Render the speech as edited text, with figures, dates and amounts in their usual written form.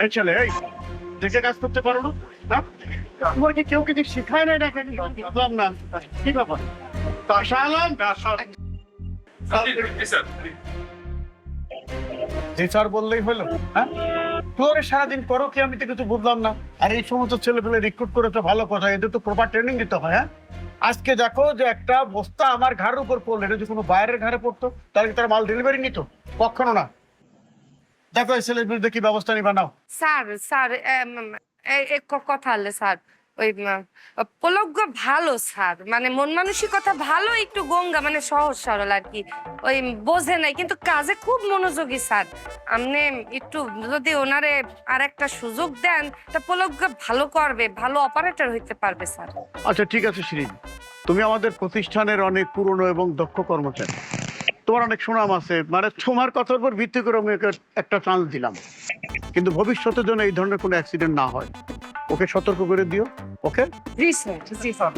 এই ছেলে, এই দেখে কাজ করতে পারো না? হ্যাঁ? তোমাকে কেউ কিছু শেখায় নাই নাকি? বুঝলাম না কি ব্যাপার? বাসা আলাম জি স্যার বললেই হলো। হ্যাঁ, তোরে সারাদিন করো কি? আমি তো কিছু বুঝলাম না। আর এই সমস্ত ছেলে পেলে রিক্রুট করে তো ভালো কথা, এদের তো প্রপার ট্রেনিং দিতে হয়। হ্যাঁ, আজকে দেখো যে একটা বস্তা আমার ঘাড়ের উপর পড়লো, এটা যদি কোনো বাইরের ঘাড়ে পড়তো তাহলে কি তার মাল ডেলিভারি নিত? কখনো না। দেখো এই ছেলের বিরুদ্ধে কি ব্যবস্থা নিবা নাও। স্যার স্যার কথা হলে স্যার ওই পলজ্ঞ ভালো স্যার, মানে মন মানসিকতা ভালো, একটু গঙ্গা মানে সহজ সরল আর কি, ওই বোঝে নাই কিন্তু কাজে খুব মনোযোগী স্যার। আপনি একটু যদি ওনারে আর একটা সুযোগ দেন তা পলজ্ঞ ভালো করবে, ভালো অপারেটর হইতে পারবে স্যার। আচ্ছা ঠিক আছে শিরিন, তুমি আমাদের প্রতিষ্ঠানের অনেক পুরনো এবং দক্ষ কর্মচারী, তোমার অনেক সুনাম আছে, মানে তোমার কথার উপর ভিত্তি করে আমি ওকে একটা চান্স দিলাম। কিন্তু ভবিষ্যতের জন্য এই ধরনের কোনো অ্যাক্সিডেন্ট না হয়, ওকে সতর্ক করে দিও। ওকে? জি স্যার, জি স্যার।